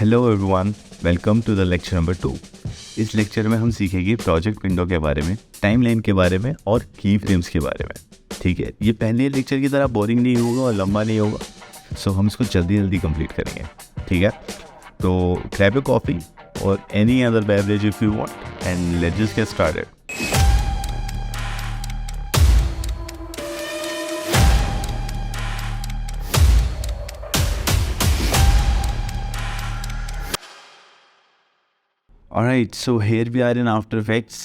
Hello everyone, welcome to the lecture number 2। इस lecture में हम सीखेंगे प्रोजेक्ट विंडो के बारे में, टाइमलाइन के बारे में और की फ्रेम्स के बारे में। ठीक है, ये पहले लेक्चर की तरह बोरिंग नहीं होगा और लंबा नहीं होगा, सो हम इसको जल्दी जल्दी कंप्लीट करेंगे। ठीक है, तो ग्रैब अ कॉफ़ी और any other beverage if you want and let's just get started. Alright, so here we are in After Effects.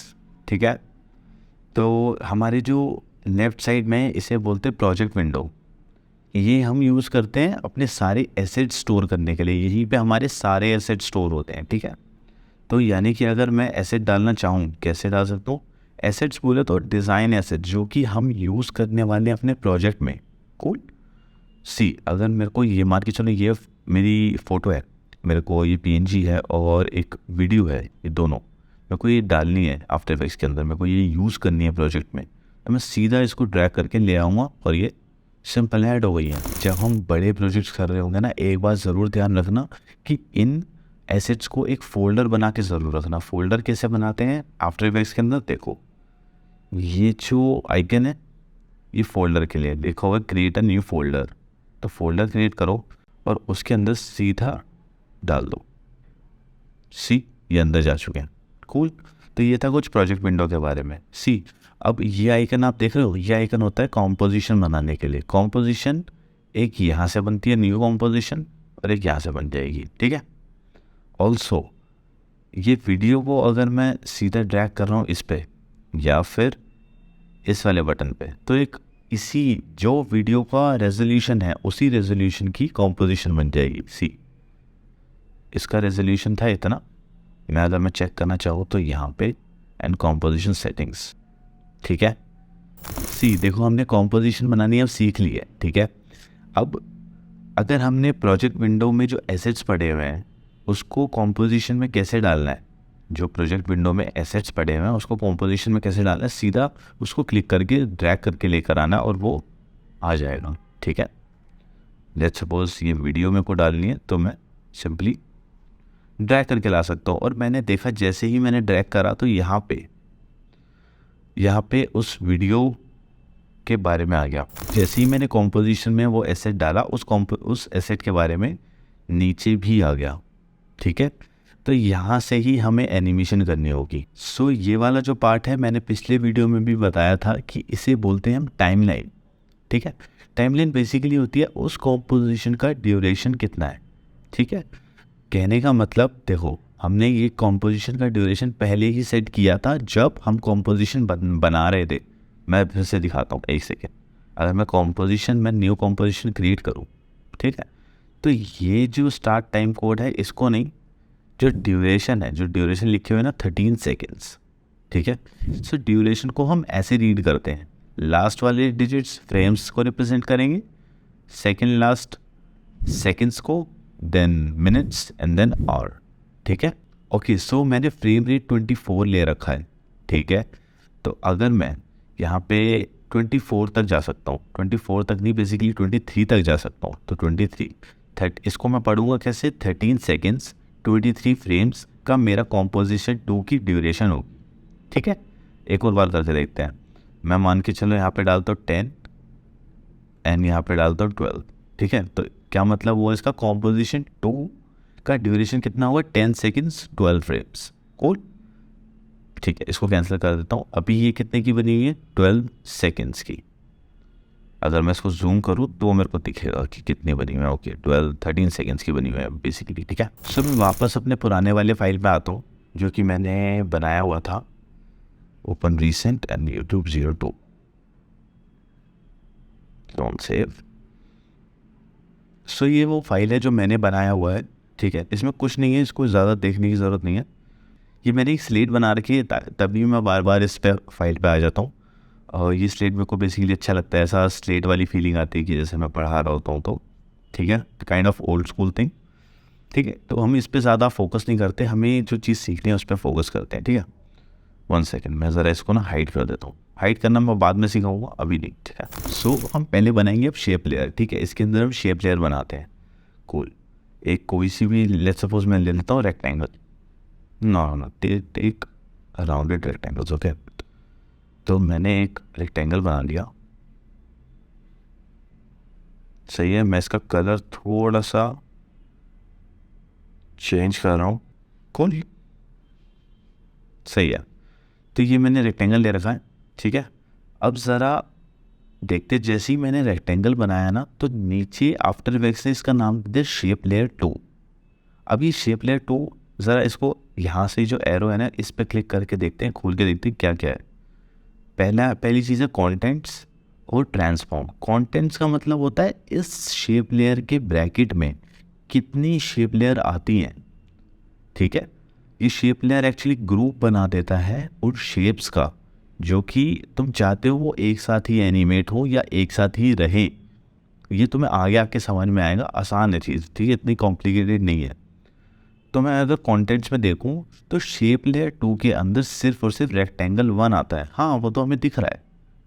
ठीक है, तो हमारे जो लेफ़्ट साइड में इसे बोलते हैं प्रोजेक्ट विंडो। ये हम यूज़ करते हैं अपने सारे एसेट स्टोर करने के लिए। यहीं पे हमारे सारे एसेट स्टोर होते हैं। ठीक है, तो यानी कि अगर मैं एसेट डालना चाहूँ, कैसे डाल सकता हूँ? एसेट्स बोले तो डिज़ाइन एसेट, जो कि हम यूज़ करने वाले हैं अपने प्रोजेक्ट में। कूल। अगर मेरे को ये मान के चलो, ये मेरी फ़ोटो है, मेरे को ये PNG है और एक वीडियो है, ये दोनों मेरे को ये डालनी है आफ्टर इफेक्ट्स के अंदर, मेरे को ये यूज़ करनी है प्रोजेक्ट में, तो मैं सीधा इसको ड्रैग करके ले आऊँगा और ये सिंपल ऐड हो गई है। जब हम बड़े प्रोजेक्ट्स कर रहे होंगे ना, एक बात ज़रूर ध्यान रखना कि इन एसेट्स को एक फ़ोल्डर बना के ज़रूर रखना। फ़ोल्डर कैसे बनाते हैं आफ्टर इफेक्ट्स के अंदर? देखो, ये जो आइकन है ये फ़ोल्डर के लिए, देखो होगा क्रिएट अ न्यू फोल्डर। तो फोल्डर क्रिएट करो और उसके अंदर सीधा डाल दो। ये अंदर जा चुके हैं। कूल। तो ये था कुछ प्रोजेक्ट विंडो के बारे में। अब ये आइकन आप देख रहे हो, ये आइकन होता है कॉम्पोजिशन बनाने के लिए। कॉम्पोजिशन एक यहाँ से बनती है, न्यू कॉम्पोजिशन, और एक यहाँ से बन जाएगी। ठीक है, ऑल्सो ये वीडियो को अगर मैं सीधा ड्रैग कर रहा हूँ इस पर या फिर इस वाले बटन पे, तो एक इसी जो वीडियो का रेजोल्यूशन है उसी रेजोल्यूशन की कॉम्पोजिशन बन जाएगी। इसका रेजोल्यूशन था इतना, मैं अगर मैं चेक करना चाहूँ तो यहाँ पे एंड कॉम्पोजिशन सेटिंग्स। ठीक है, देखो हमने कॉम्पोजिशन बनानी अब सीख ली है। ठीक है, अब अगर हमने प्रोजेक्ट विंडो में जो एसेट्स पड़े हुए हैं उसको कॉम्पोजिशन में कैसे डालना है, जो प्रोजेक्ट विंडो में एसेट्स पड़े हुए हैं उसको कॉम्पोजिशन में कैसे डालना है, सीधा उसको क्लिक करके ड्रैग करके लेकर आना और वो आ जाएगा। ठीक है, लेट्स सपोज ये वीडियो मेरे को डालनी है तो मैं सिंपली ड्रैग करके ला सकता हूँ। और मैंने देखा जैसे ही मैंने ड्रैग करा तो यहाँ पे उस वीडियो के बारे में आ गया। जैसे ही मैंने कॉम्पोजिशन में वो एसेट डाला, उस एसेट के बारे में नीचे भी आ गया। ठीक है, तो यहाँ से ही हमें एनिमेशन करनी होगी। ये वाला जो पार्ट है मैंने पिछले वीडियो में भी बताया था कि इसे बोलते हैं हम टाइमलाइन। ठीक है, टाइमलाइन बेसिकली होती है उस कॉम्पोजिशन का ड्यूरेशन कितना है। ठीक है, कहने का मतलब देखो, हमने ये कॉम्पोजिशन का ड्यूरेशन पहले ही सेट किया था जब हम कॉम्पोजिशन बना रहे थे। मैं फिर से दिखाता हूँ, एक सेकेंड। अगर मैं न्यू कॉम्पोजिशन क्रिएट करूँ, ठीक है, तो ये जो स्टार्ट टाइम कोड है इसको नहीं, जो ड्यूरेशन लिखे हुए ना 13 सेकेंड्स। ठीक है, ड्यूरेशन को हम ऐसे रीड करते हैं, लास्ट वाले डिजिट्स फ्रेम्स को रिप्रेजेंट करेंगे, सेकेंड लास्ट सेकेंड्स को, then minutes and then hour. ठीक है, ओके। मैंने फ्रेम रेट 24 ले रखा है। ठीक है, तो अगर मैं यहाँ पे 24 तक जा सकता हूँ, 24 तक नहीं, बेसिकली 23 तक जा सकता हूँ। तो 23 इसको मैं पढ़ूंगा कैसे? 13 सेकेंड्स 23 फ्रेम्स का मेरा कॉम्पोजिशन 2 की ड्यूरेशन होगी। ठीक है, एक और बार करके देखते हैं। मैं मान के चलो यहाँ पे डालता हूँ 10 एंड यहाँ पे डालता हूँ 12। ठीक है, तो क्या मतलब हुआ इसका? कॉम्पोजिशन 2 का ड्यूरेशन कितना हुआ? 10 सेकेंड्स 12 फ्रेम्स। कूल। ठीक है, इसको कैंसिल कर देता हूँ। अभी ये कितने की बनी हुई है? 12 सेकेंड्स की। अगर मैं इसको जूम करूँ तो मेरे को दिखेगा कि कितनी बनी हुई है। ओके, 13 सेकेंड्स की बनी हुई है बेसिकली। ठीक है, मैं वापस अपने पुराने वाले फाइल पे आता हूँ जो कि मैंने बनाया हुआ था। Open recent and YouTube 02, don't save. ये वो फाइल है जो मैंने बनाया हुआ है। ठीक है, इसमें कुछ नहीं है, इसको ज़्यादा देखने की ज़रूरत नहीं है। ये मैंने एक स्लेट बना रखी है, तभी मैं बार बार इस पर फाइल पे आ जाता हूँ। और ये स्लेट मेरे को बेसिकली अच्छा लगता है, ऐसा स्लेट वाली फीलिंग आती है कि जैसे मैं पढ़ा रहा होता हूँ। तो ठीक है, kind of old school thing. ठीक है, तो हम इस पर ज़्यादा फोकस नहीं करते, हमें जो चीज़ सीखनी है उस पर फोकस करते हैं। ठीक है, 1 सेकेंड, मैं ज़रा इसको ना हाइड कर देता हूँ। हाइड करना मैं बाद में सिखाऊंगा, अभी नहीं। ठीक है, हम पहले बनाएंगे अब शेप लेयर। ठीक है, इसके अंदर हम शेप लेयर बनाते हैं। कूल। एक कोई सी भी, लेट्स सपोज मैं ले लेता हूँ rectangle, no take rounded rectangles, okay. तो मैंने एक रेक्टेंगल बना लिया, सही है। मैं इसका कलर थोड़ा सा चेंज कर रहा हूँ, कौन, सही है। तो ये मैंने रेक्टेंगल ले रखा है, ठीक है। अब ज़रा देखते, जैसे ही मैंने रेक्टेंगल बनाया ना, तो नीचे आफ्टर इफेक्ट्स ने इसका नाम दिया शेप लेयर 2। अब ये शेप लेयर 2, ज़रा इसको यहाँ से जो एरो है ना, इस पर क्लिक करके देखते हैं, खोल के देखते हैं क्या क्या है। पहली चीज़ है कंटेंट्स और ट्रांसफॉर्म। कंटेंट्स का मतलब होता है इस शेप लेयर के ब्रैकेट में कितनी शेप लेयर आती हैं, ठीक है। ये शेप लेयर एक्चुअली ग्रुप बना देता है उन शेप्स का जो कि तुम चाहते हो वो एक साथ ही एनिमेट हो या एक साथ ही रहे। ये तुम्हें आगे आके समझ में आएगा, आसान है चीज़, ठीक है, इतनी कॉम्प्लिकेटेड नहीं है। तो मैं अगर कंटेंट्स में देखूं तो शेप लेयर 2 के अंदर सिर्फ और सिर्फ रेक्टेंगल 1 आता है। हाँ, वो तो हमें दिख रहा है,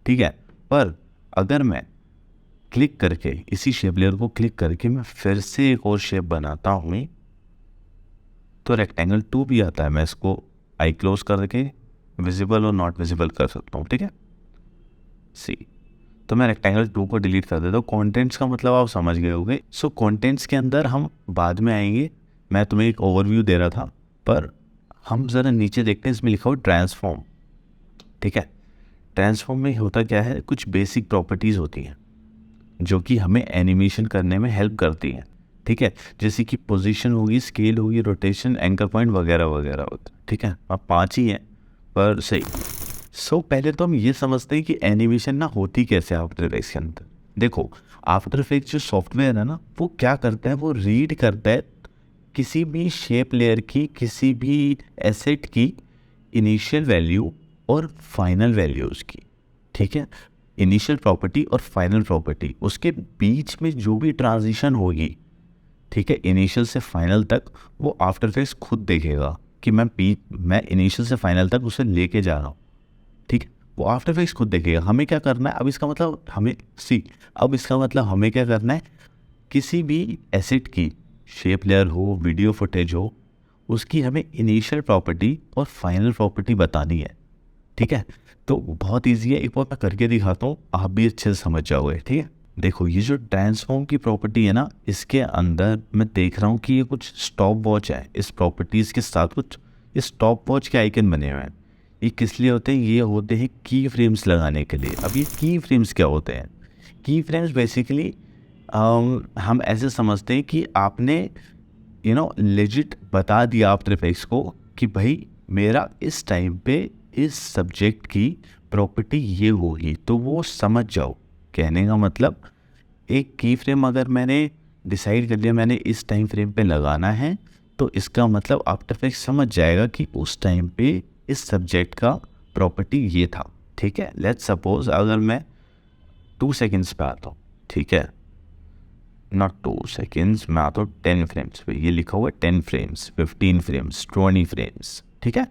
ठीक है। पर अगर मैं क्लिक करके इसी शेप लेयर को क्लिक करके मैं फिर से एक और शेप बनाता हूँ तो रेक्टेंगल 2 भी आता है। मैं इसको आई क्लोज करके विजिबल और नॉट विजिबल कर सकता हूँ, ठीक है। सी, तो मैं रेक्टेंगल 2 को डिलीट कर देता हूँ। कंटेंट्स का मतलब आप समझ गए होंगे। सो कंटेंट्स के अंदर हम बाद में आएंगे, मैं तुम्हें एक ओवरव्यू दे रहा था, पर हम ज़रा नीचे देखते हैं, इसमें लिखा हुआ ट्रांसफॉर्म, ठीक है। ट्रांसफॉर्म में होता क्या है, कुछ बेसिक प्रॉपर्टीज़ होती हैं जो कि हमें एनिमेशन करने में हेल्प करती हैं, ठीक है। जैसे कि पोजीशन होगी, स्केल होगी, रोटेशन, एंकर पॉइंट वगैरह वगैरह होता है, ठीक है। अब 5 ही हैं पर सही। सो पहले तो हम ये समझते हैं कि एनिमेशन ना होती कैसे आफ्टर इफेक्ट्स के अंदर। देखो, आफ्टर इफेक्ट्स जो सॉफ्टवेयर है ना, वो क्या करता है, वो रीड करता है किसी भी शेप लेयर की, किसी भी एसेट की इनिशियल वैल्यू और फाइनल वैल्यूज़ की, ठीक है। इनिशियल प्रॉपर्टी और फाइनल प्रॉपर्टी, उसके बीच में जो भी ट्रांजिशन होगी, ठीक है, इनिशियल से फाइनल तक, वो आफ्टर इफेक्ट्स खुद देखेगा कि मैं इनिशियल से फाइनल तक उसे लेके जा रहा हूँ, ठीक है। वो आफ्टर इफेक्ट्स खुद देखेगा। हमें क्या करना है अब, इसका मतलब हमें क्या करना है, किसी भी एसेट की, शेप लेयर हो, वीडियो फुटेज हो, उसकी हमें इनिशियल प्रॉपर्टी और फाइनल प्रॉपर्टी बतानी है, ठीक है। तो बहुत ईजी है, एक बार मैं करके दिखाता हूँ, आप भी अच्छे से समझ जाओगे, ठीक है। देखो, ये जो ट्रांसफॉर्म की प्रॉपर्टी है ना, इसके अंदर मैं देख रहा हूँ कि ये कुछ स्टॉप वॉच है। इस प्रॉपर्टीज़ के साथ कुछ स्टॉप वॉच के आइकन बने हुए हैं। ये किस लिए होते हैं, ये होते हैं की फ्रेम्स लगाने के लिए। अब ये की फ्रेम्स क्या होते हैं, की फ्रेम्स बेसिकली हम ऐसे समझते हैं कि आपने लेजिट बता दिया आफ्टर इफेक्ट्स को कि भाई मेरा इस टाइम पे इस सब्जेक्ट की प्रॉपर्टी ये होगी, तो वो समझ जाओ। कहने का मतलब, एक की फ्रेम अगर मैंने डिसाइड कर लिया मैंने इस टाइम फ्रेम पे लगाना है, तो इसका मतलब आफ्टर इफेक्ट्स समझ जाएगा कि उस टाइम पे इस सब्जेक्ट का प्रॉपर्टी ये था, ठीक है। लेट्स सपोज अगर मैं 2 सेकेंड्स पे आता हूँ, ठीक है, नॉट 2 सेकेंड्स, मैं आता हूँ 10 फ्रेम्स पे। ये लिखा हुआ है 10 फ्रेम्स, 15 फ्रेम्स, 20 फ्रेम्स, ठीक है।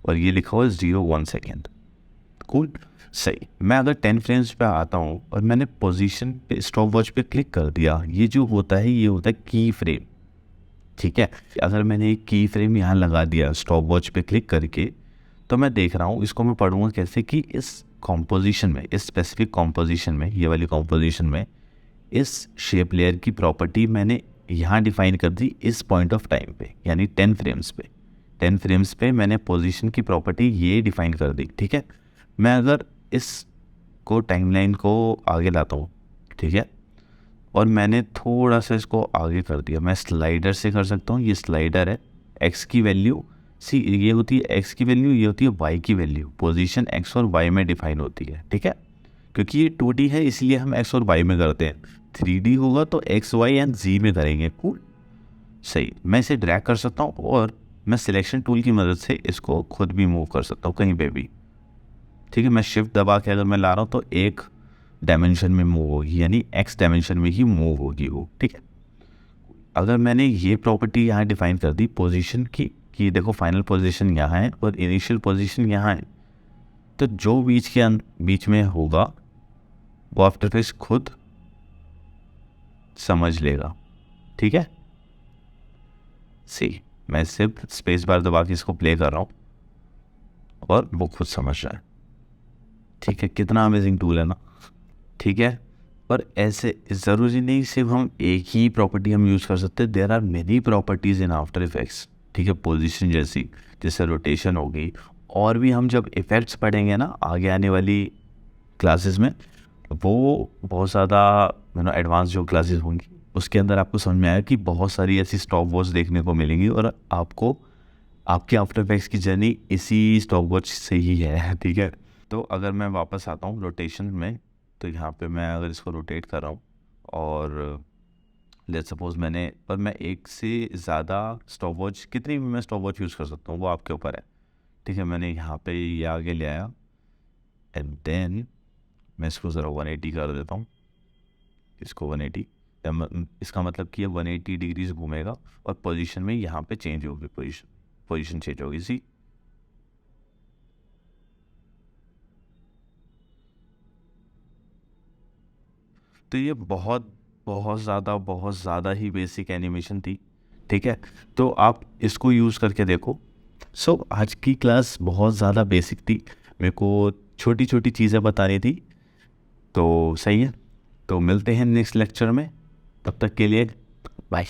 और ये लिखा हुआ है 0-1 सेकेंड, कूल, सही। मैं अगर 10 फ्रेम्स पे आता हूँ और मैंने पोजीशन पे स्टॉप वॉच पे क्लिक कर दिया, ये जो होता है ये होता है की फ्रेम, ठीक है। अगर मैंने एक की फ्रेम यहाँ लगा दिया स्टॉप वॉच पे क्लिक करके, तो मैं देख रहा हूँ, इसको मैं पढ़ूँगा कैसे कि इस कॉम्पोजिशन में, इस स्पेसिफिक कॉम्पोजिशन में, ये वाली कॉम्पोजिशन में, इस शेप लेयर की प्रॉपर्टी मैंने यहाँ डिफाइन कर दी इस पॉइंट ऑफ टाइम पे, यानी 10 फ्रेम्स पे। 10 फ्रेम्स पे मैंने पोजीशन की प्रॉपर्टी ये डिफाइन कर दी, ठीक है। मैं अगर इस को टाइमलाइन को आगे लाता हूँ, ठीक है, और मैंने थोड़ा सा इसको आगे कर दिया, मैं स्लाइडर से कर सकता हूँ। ये स्लाइडर है, एक्स की वैल्यू, सी ये होती है एक्स की वैल्यू, ये होती है वाई की वैल्यू। पोजीशन एक्स और वाई में डिफाइन होती है, ठीक है। क्योंकि ये 2D है इसलिए हम एक्स और वाई में करते हैं, 3D होगा तो एक्स वाई एंड जी में करेंगे, कूल, सही। मैं इसे ड्रैग कर सकता हूँ और मैं सिलेक्शन टूल की मदद से इसको खुद भी मूव कर सकता हूँ कहीं पे भी, ठीक है। मैं शिफ्ट दबा के अगर मैं ला रहा हूँ तो एक डायमेंशन में मूव होगी, यानी एक्स डायमेंशन में ही मूव होगी वो, ठीक है। अगर मैंने ये प्रॉपर्टी यहाँ डिफाइन कर दी पोजीशन की कि देखो फाइनल पोजीशन यहाँ है और इनिशियल पोजीशन यहाँ है, तो जो बीच में होगा वो आफ्टर इफेक्ट्स खुद समझ लेगा, ठीक है। सी, मैं सिर्फ स्पेस बार दबा के इसको प्ले कर रहा हूँ और वो खुद समझ रहा है। ठीक है, कितना अमेजिंग टूल है ना। ठीक है, पर ऐसे ज़रूरी नहीं सिर्फ हम एक ही प्रॉपर्टी हम यूज़ कर सकते, there are many properties in After Effects. ठीक है, पोजीशन जैसे रोटेशन होगी, और भी हम जब इफ़ेक्ट्स पढ़ेंगे ना आगे आने वाली क्लासेस में, वो बहुत ज़्यादा एडवांस जो क्लासेस होंगी उसके अंदर आपको समझ में आया कि बहुत सारी ऐसी स्टॉप वॉच देखने को मिलेंगी, और आपको आपके आफ्टर इफेक्ट्स की जर्नी इसी स्टॉप वॉच से ही है। ठीक है, तो अगर मैं वापस आता हूँ रोटेशन में, तो यहाँ पे मैं अगर इसको रोटेट कर रहा हूँ और लेट्स सपोज मैं एक से ज़्यादा स्टॉप वॉच, कितनी भी मैं स्टॉप वॉच यूज़ कर सकता हूँ, वो आपके ऊपर है। ठीक है, मैंने यहाँ पे ये आगे ले आया एंड देन मैं इसको ज़रा 180 कर देता हूँ, इसको 180। इसका मतलब कि ये 180 डिग्रीज घूमेगा और पोजीशन में यहाँ पे चेंज होगी, पोजीशन चेंज होगी। सी, तो ये बहुत ज़्यादा ही बेसिक एनिमेशन थी। ठीक है, तो आप इसको यूज़ करके देखो। सो आज की क्लास बहुत ज़्यादा बेसिक थी, मेरे को छोटी छोटी चीज़ें बतानी थी, तो सही है। तो मिलते हैं नेक्स्ट लेक्चर में, तब तक के लिए बाय।